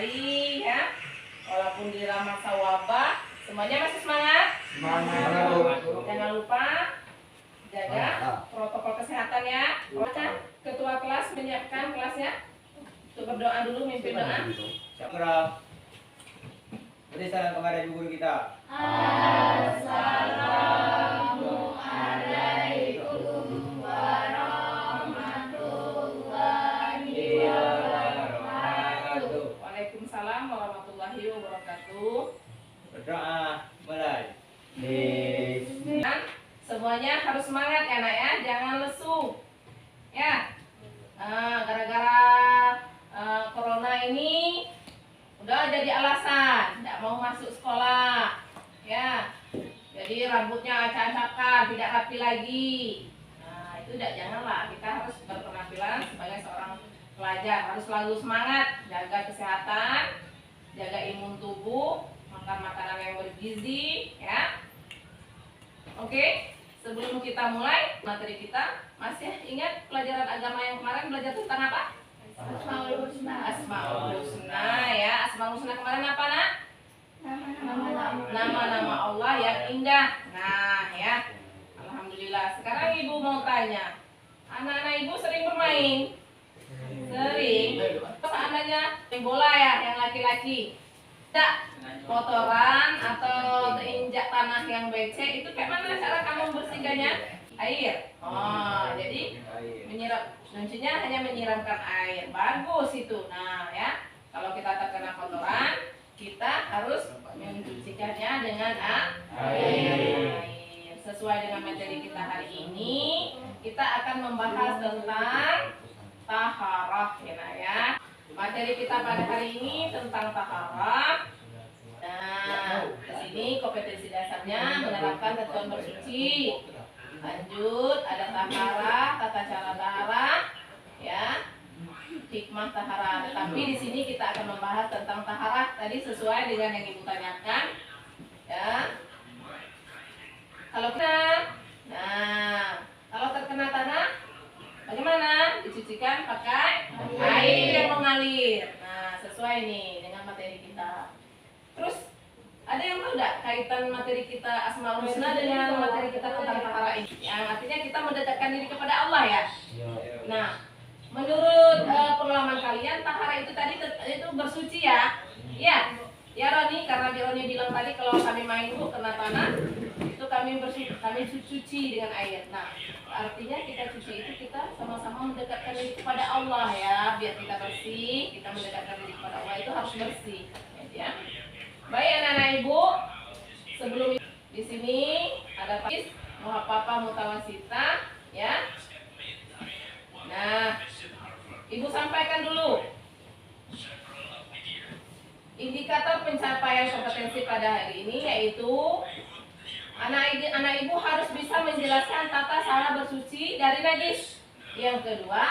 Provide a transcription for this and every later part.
kembali ya. Walaupun di masa wabah, semuanya masih semangat? Semangat. Jangan lupa jaga protokol kesehatan ya. Ketua kelas menyiapkan kelasnya untuk berdoa dulu, mimpin doa. Syukur. Beri salam kepada ibu guru kita. Assalamualaikum warahmatullahi wabarakatuh. Waalaikumsalam warahmatullahi wabarakatuh. Berdoa mulai. Dan semuanya harus semangat ya nak ya, jangan lesu ya. Gara-gara corona ini udah jadi alasan tidak mau masuk sekolah ya, jadi rambutnya acak-acakan, tidak rapi lagi. Nah itu janganlah, kita harus berpenampilan sebagai seorang pelajar, harus selalu semangat, jaga kesehatan, jaga imun tubuh, makan makanan yang bergizi ya. Oke, sebelum kita mulai materi kita, masih ingat pelajaran agama yang kemarin belajar tentang apa? Asmaul Husna ya. Asmaul Husna kemarin apa nak? Nama-nama Allah yang indah. Nah ya, alhamdulillah. Sekarang ibu mau tanya, anak-anak ibu sering bermain? Sering. Seandainya main bola ya, yang laki-laki. Tidak kotoran atau terinjak tanah yang becek, itu kayak mana cara kamu membersihkannya? Air. Oh, jadi menyiram, kuncinya hanya menyiramkan air. Bagus itu. Nah, ya. Kalau kita terkena kotoran, kita harus mencucikannya dengan air. Sesuai dengan materi kita hari ini, kita akan membahas tentang taharah ya. Materi kita pada hari ini tentang taharah. Nah, di sini kompetensi dasarnya menerapkan ketentuan bersuci. Lanjut, ada taharah, tata cara taharah, ya, hikmah taharah. Tetapi di sini kita akan membahas tentang taharah tadi sesuai dengan yang ibu tanyakan, ya. Kalau terkena tanah, bagaimana? Dicucikan pakai air yang mengalir. Nah, sesuai nih dengan materi kita. Terus ada yang tahu enggak kaitan materi kita Asmaul Husna dengan materi kita tentang taharah ini? Yang artinya kita mendekatkan diri kepada Allah ya. Nah, menurut pengalaman kalian taharah itu tadi itu bersuci ya? Iya. Ya Roni, karena Roni bilang tadi kalau kami main bu kena tanah, itu kami cuci dengan air. Nah, artinya kita cuci itu kita sama-sama mendekatkan diri kepada Allah ya, biar kita bersih, kita mendekatkan diri kepada Allah itu harus bersih, ya. Baik anak-anak ibu, sebelum di sini ada Pak Muhafafah Mutawasita ya. Nah, ibu sampaikan dulu indikator pencapaian kompetensi pada hari ini, yaitu anak ibu harus bisa menjelaskan tata cara bersuci dari najis. Yang kedua,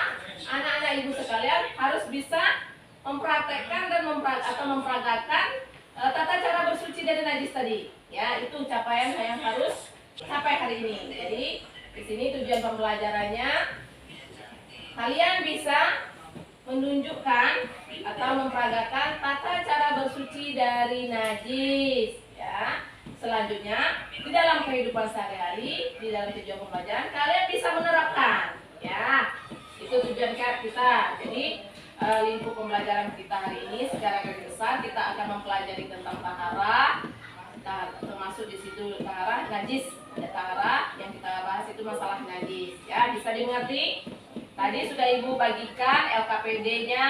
anak-anak ibu sekalian harus bisa mempraktekkan dan memperagakan tata cara bersuci dari najis tadi. Ya, itu capaian yang harus capai hari ini. Jadi, di sini tujuan pembelajarannya kalian bisa menunjukkan atau memperagakan tata cara bersuci dari najis, ya. Selanjutnya, di dalam kehidupan sehari-hari, di dalam tujuan pembelajaran kalian bisa menerapkan, ya. Itu tujuan kita. Jadi lingkup pembelajaran kita hari ini secara garis besar kita akan mempelajari tentang taharah, termasuk di situ taharah najis. Ada taharah yang kita bahas itu masalah najis, ya. Bisa dimengerti? Tadi sudah ibu bagikan LKPD-nya,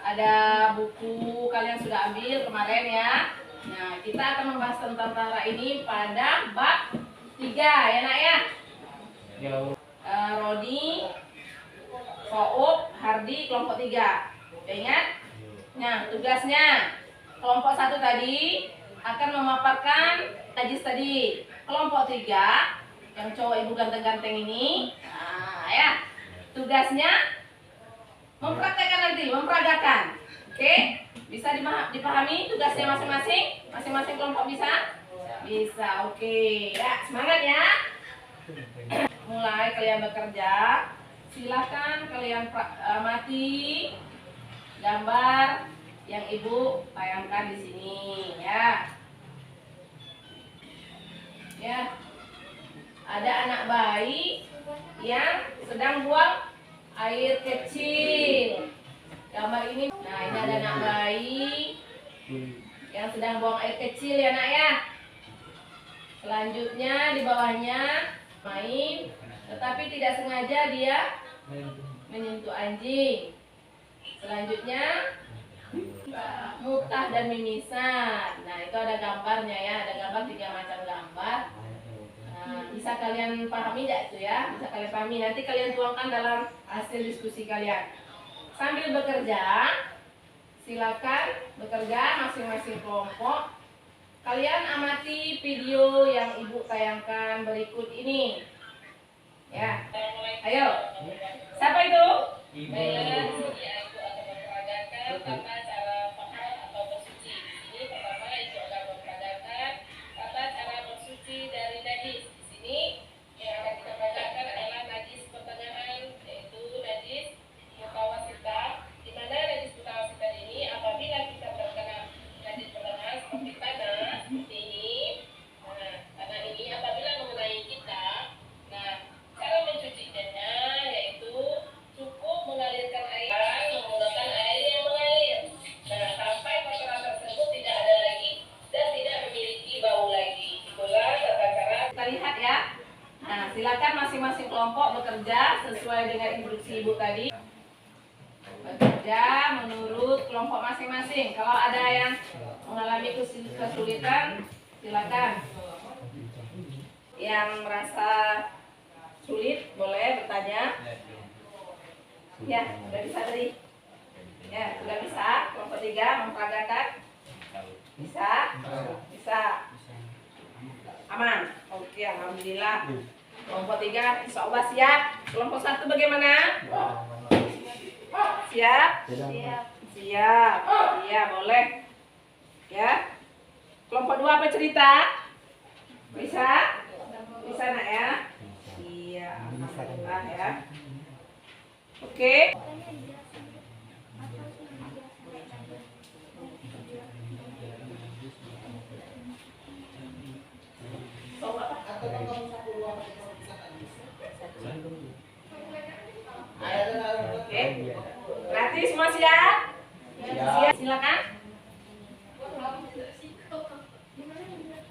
ada buku kalian sudah ambil kemarin ya. Nah, kita akan membahas tentang taharah ini pada bab 3 ya nak ya. Rodi, Soub, Hardi, kelompok 3. Udah ingat? Nah, tugasnya kelompok 1 tadi akan memaparkan najis tadi. Kelompok 3 yang cowok ibu ganteng-ganteng ini, nah ya, tugasnya mempraktekkan nanti, memperagakan. Oke? Bisa dipahami tugasnya masing-masing? Masing-masing kelompok bisa? Bisa, oke. Ya, semangat ya. Mulai kalian bekerja. Silakan kalian amati gambar yang ibu tayangkan di sini ya. Ya, ada anak bayi yang sedang buang air kecil. Gambar ini, nah ini ada anak bayi yang sedang buang air kecil ya nak ya. Selanjutnya di bawahnya main, tetapi tidak sengaja dia menyentuh anjing. Selanjutnya mutah dan mimisan. Nah itu ada gambarnya ya, ada gambar 3 macam gambar. Nah, bisa kalian pahami tidak itu ya? Bisa kalian pahami. Nanti kalian tuangkan dalam hasil diskusi kalian. Sambil bekerja, silakan bekerja masing-masing kelompok. Kalian amati video yang ibu tayangkan berikut ini. Ya, ayo. Siapa itu? Ibu. Ibu akan memperagakan tata cara taharah atau bersuci. Ini pertama ibu akan memperagakan tata cara bersuci dari najis. Di sini yang akan kita peragakan adalah najis pertengahan, yaitu najis mutawasita. Di mana najis mutawasita ini apabila kita terkena najis pertengahan seperti tanah seperti ini. Nah, tanah ini apabila mengenai kita, nah cara mencucinya yaitu cukup mengalirkan air, menggunakan air yang mengalir. Nah, sampai kotoran tersebut tidak ada lagi dan tidak memiliki bau lagi. Itulah tata cara. Kita lihat ya. Nah, silakan masing-masing kelompok bekerja sesuai dengan instruksi ibu tadi. Bekerja menurut kelompok masing-masing. Kalau ada yang mengalami kesulitan, silakan. Yang merasa sulit boleh bertanya. Ya, sudah bisa tadi. Ya, sudah bisa. Kelompok 3 memperagakan. Bisa? Bisa. Aman. Oke, alhamdulillah. Kelompok 3 insya Allah siap. Kelompok 1 bagaimana? Siap? Siap. Siap. Iya, boleh. Ya. Kelompok 2 apa cerita? Bisa? Bisa nak ya? Iya, alhamdulillah ya. Oke. Oke. Berarti semua siap? Siap. Silakan.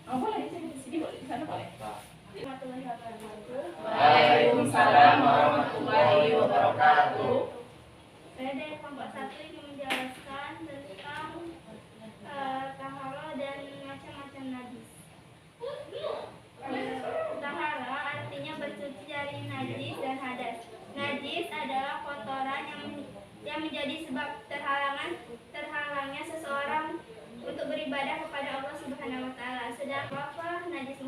Oh, boleh. Sini boleh. Di sana boleh. Waalaikumsalam warahmatullahi wabarakatuh. Saya dari kelompok 1 ingin menjelaskan tentang taharah dan macam-macam najis. Taharah artinya bersuci dari najis dan hadas. Najis adalah kotoran yang menjadi sebab terhalangnya seseorang untuk beribadah kepada Allah Subhanahu wa taala. Sedangkan najis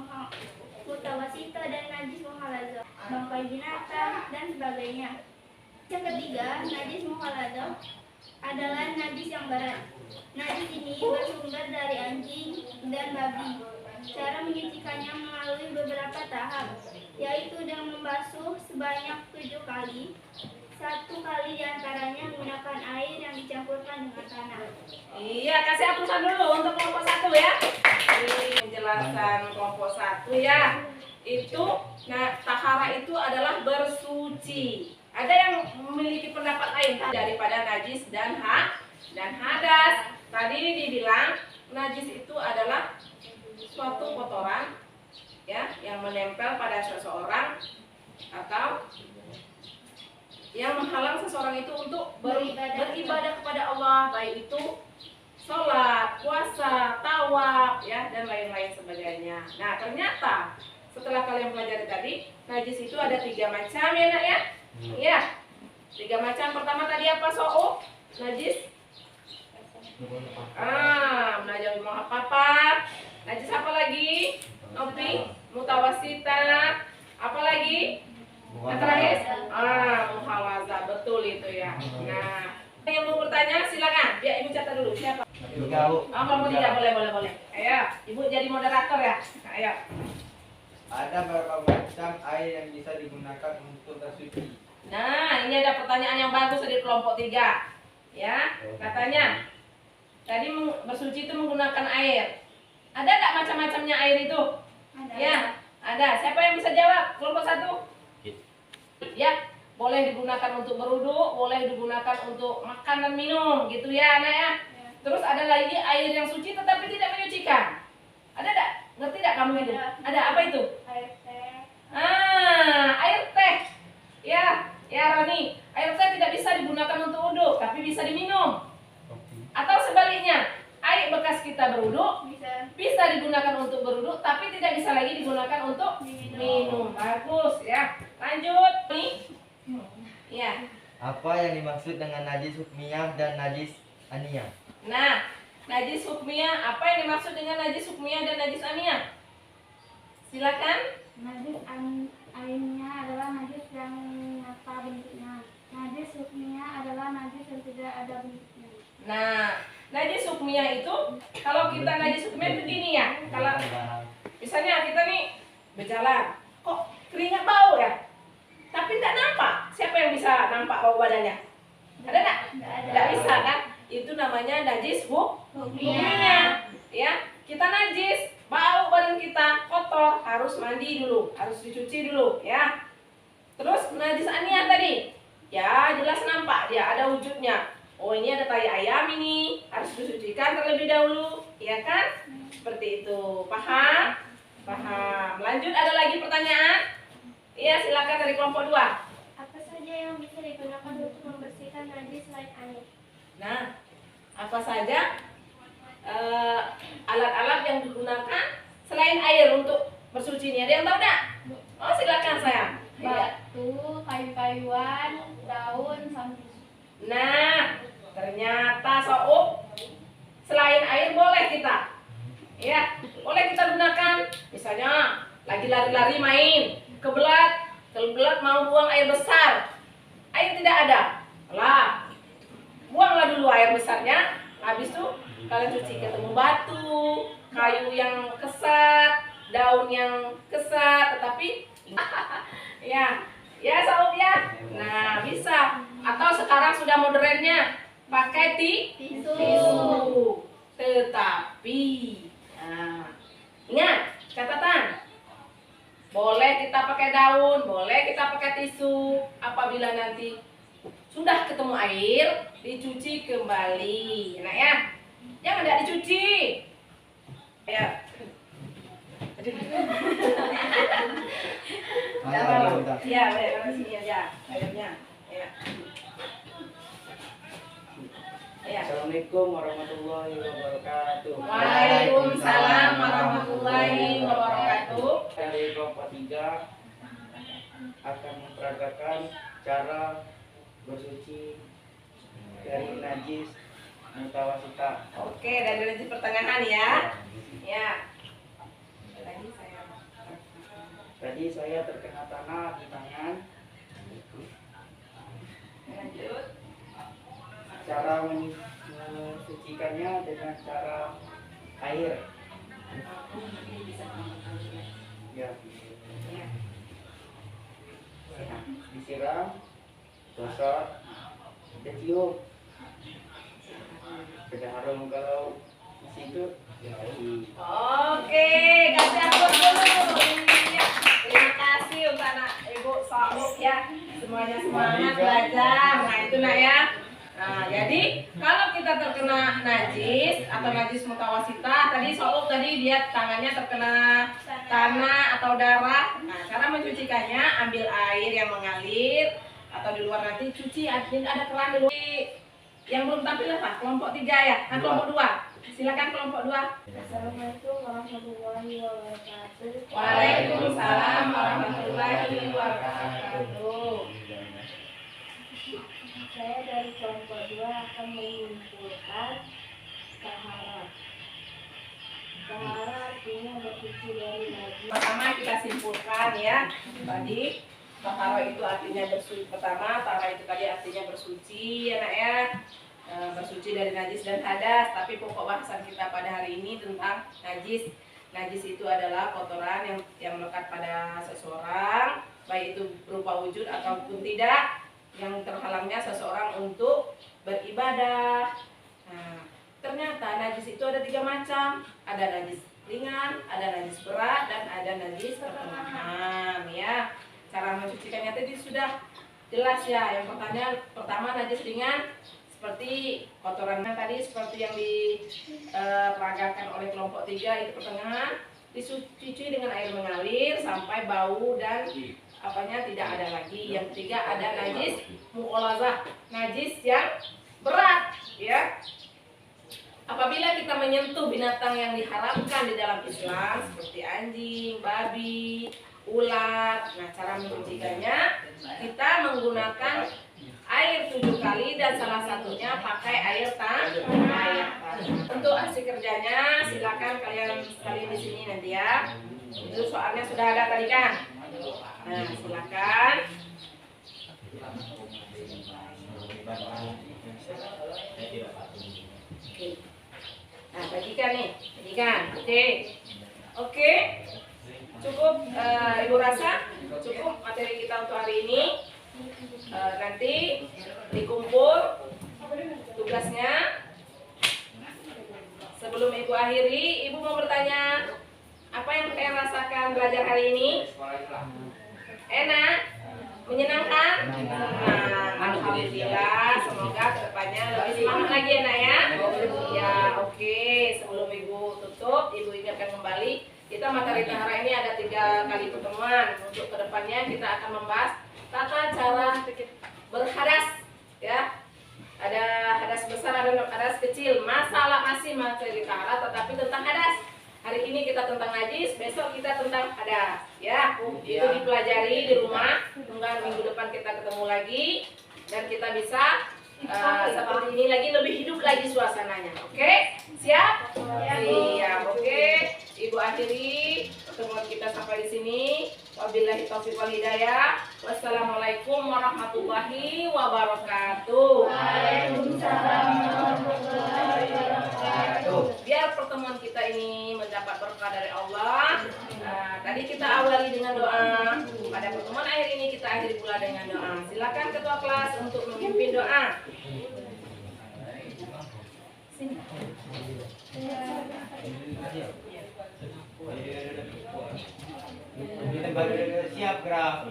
mutawasita dan najis muhaladah, bangkai binatang dan sebagainya. Yang ketiga, najis muhaladah adalah najis yang berat. Najis ini bersumber dari anjing dan babi. Cara menyucikannya melalui beberapa tahap, yaitu dengan membasuh sebanyak 7 kali. 1 kali diantaranya menggunakan air yang dicampurkan dengan tanah. Iya, kasih hapusan dulu untuk kelompok 1 ya. Ini penjelasan kelompok 1 ya. Itu, nah tahara itu adalah bersuci. Ada yang memiliki pendapat lain daripada najis dan hadas. Tadi dibilang najis itu adalah suatu kotoran ya yang menempel pada seseorang atau yang menghalang seseorang itu untuk beribadah kepada Allah, baik itu sholat, puasa, tawaf, ya dan lain-lain sebagainya. Nah ternyata setelah kalian pelajari tadi, najis itu ada 3 macam ya nak ya? Iya, 3 macam. Pertama tadi apa so'u? Najis? Najis apa? Najis apa lagi? Nopi? Mutawasita? Apa lagi? Yang terakhir? Muhalaza, betul itu ya. Nah, yang mau bertanya silakan. Biar ibu catat dulu. Siapa? Kelompok 3 boleh. Ayo, ibu jadi moderator ya. Ayo. Ada berapa macam air yang bisa digunakan untuk bersuci? Nah, ini ada pertanyaan yang bagus dari kelompok 3. Ya, katanya Tadi bersuci itu menggunakan air. Ada nggak macam-macamnya air itu? Ada. Ya, ada. Siapa yang bisa jawab? Kelompok 1. Ya, boleh digunakan untuk berwudu, boleh digunakan untuk makan dan minum, gitu ya, anak ya. Ya. Terus ada lagi air yang suci tetapi tidak menyucikan. Ada enggak? Ngerti enggak kamu itu? Ada apa itu? Air teh. Air teh. Ya Rani, air teh tidak bisa digunakan untuk wudu, tapi bisa diminum. Atau sebaliknya, air bekas kita berwudu bisa digunakan untuk berwudu, tapi tidak bisa lagi digunakan untuk minum. Bagus ya. Lanjut nih. Ya. Apa yang dimaksud dengan najis hukmiyah dan najis aniyah? Nah, najis hukmiyah, apa yang dimaksud dengan najis hukmiyah dan najis aniyah? Silakan. Najis ainnya adalah najis yang nyata bentuknya. Najis hukmiyah adalah najis yang tidak ada bentuknya. Nah, najis hukmiyah itu, kalau kita najis hukmiyah itu gini ya. Kalau misalnya kita nih berjalan, kok keringat bau ya? Tapi tidak nampak. Siapa yang bisa nampak bau badannya? Ada nggak? Tidak bisa kan? Itu namanya najis hukmiyah. Ya, kita najis, bau badan kita kotor, harus mandi dulu, harus dicuci dulu, ya. Terus najis aniyah tadi, ya jelas nampak dia ada wujudnya. Oh ini ada tai ayam ini, harus disucikan terlebih dahulu, ya kan? Seperti itu, paham? Paham. Lanjut, ada lagi pertanyaan? Iya, silakan dari kelompok 2. Apa saja yang bisa digunakan untuk membersihkan najis selain air? Nah, apa saja alat-alat yang digunakan selain air untuk bersuci ini? Ada yang tahu enggak? Oh, silakan sayang. Batu, kayu-kayuan, daun, sampai. Nah, ternyata Soub, selain air boleh kita. Ya, boleh kita gunakan. Misalnya lagi lari-lari main, kebelat mau buang air besar. Air tidak ada. Lah, buanglah dulu air besarnya. Habis itu kalian cuci, ketemu batu, kayu yang kesat, daun yang kesat, tetapi ya Soub ya. Nah, bisa. Atau sekarang sudah modernnya pakai tisu. Tetapi ingat catatan, boleh kita pakai daun, boleh kita pakai tisu. Apabila nanti sudah ketemu air, dicuci kembali. Nah ya, jangan tidak dicuci. Ya. Ya, baik, sini aja airnya. Ya. Ya. Assalamualaikum warahmatullahi wabarakatuh. Waalaikumsalam warahmatullahi wabarakatuh. Dari kelompok 3 akan memperagakan cara bersuci dari najis mutawasita. Oke, dari najis pertengahan ya. Ya. Tadi saya terkena tanah di tangan. Lanjut. Cara mensucikannya dengan cara air. Ya. Disiram, gosok, ditiup. Sudah harum kalau di situ ya lagi. Oke, kasih aplaus dulu. Ya, terima kasih untuk anak Ibu Soub ya. Semuanya semangat belajar. Nah, itu nak ya. Nah, jadi kalau kita terkena najis atau najis mutawasita, tadi Soub tadi lihat tangannya terkena tanah atau darah. Nah, cara mencucikannya ambil air yang mengalir atau di luar nanti cuci, ada keran dulu. Yang belum tampil apa? Kelompok 3 ya? Nah, kelompok 2. Silakan kelompok 2. Assalamualaikum warahmatullahi wabarakatuh. Waalaikumsalam warahmatullahi wabarakatuh. Saya dari kelompok 2 akan menyimpulkan tahara. Tahara artinya bersuci dari najis. Pertama kita simpulkan ya. Tadi tahara itu artinya bersuci. Pertama, tahara itu tadi artinya bersuci ya nak ya. Bersuci dari najis dan hadas. Tapi pokok bahasan kita pada hari ini tentang najis. Najis itu adalah kotoran yang melekat pada seseorang, baik itu berupa wujud ataupun tidak, yang terhalangnya seseorang untuk beribadah. Nah, ternyata najis itu ada 3 macam. Ada najis ringan, ada najis berat, dan ada najis pertengahan ya. Cara mencucikannya tadi sudah jelas ya. Yang pertama najis ringan seperti kotoran tadi, seperti yang diperagakan oleh kelompok 3 itu pertengahan, dicuci dengan air mengalir sampai bau dan apanya tidak ada lagi. Yang ketiga ada najis mu'olazah, najis yang berat ya. Apabila kita menyentuh binatang yang diharamkan di dalam Islam seperti anjing, babi, ular, nah cara mencucikannya kita menggunakan air 7 kali dan salah satunya pakai air tanah. Untuk hasil kerjanya silakan kalian sekalian di sini nanti ya. Itu soalnya sudah ada tadi kan. Nah silakan. Oke. Nah bagikan nih, bagikan. Oke. Cukup Ibu rasa cukup materi kita untuk hari ini. Nanti dikumpul tugasnya. Sebelum Ibu akhiri, Ibu mau bertanya, apa yang kalian rasakan belajar hari ini? Enak? Menyenangkan? Nah, alhamdulillah, semoga kedepannya lebih semangat lagi ya nak ya. Ya oke. Sebelum Ibu tutup, Ibu ingatkan kembali, kita materi tahara ini ada 3 kali pertemuan. Untuk kedepannya kita akan membahas tata cara berhadas ya. Ada hadas besar, ada hadas kecil. Masalah masih materi tahara tetapi tentang hadas. Hari ini kita tentang najis, besok kita tentang hadas ya. Itu dipelajari di rumah. Semoga minggu depan kita ketemu lagi dan kita bisa seperti ini lagi, lebih hidup lagi suasananya. Oke? Siap? Siap. Oke. Ibu akhiri pertemuan kita sampai di sini. Wabillahi taufiq wal hidayah. Wassalamualaikum warahmatullahi wabarakatuh. Waalaikumsalam warahmatullahi wabarakatuh. Biar pertemuan kita ini mendapat berkah dari Allah. Nah, tadi kita awali dengan doa. Pada pertemuan akhir ini kita akhiri pula dengan doa. Silakan ketua kelas untuk memimpin doa. Sini. Kita siap gerak.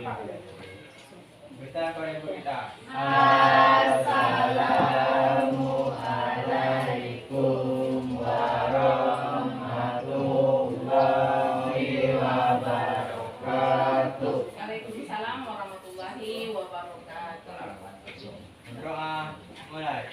Kita kepada ibu kita. Assalamualaikum warahmatullahi wabarakatuh. Waalaikumsalam warahmatullahi wabarakatuh. Doa mulai.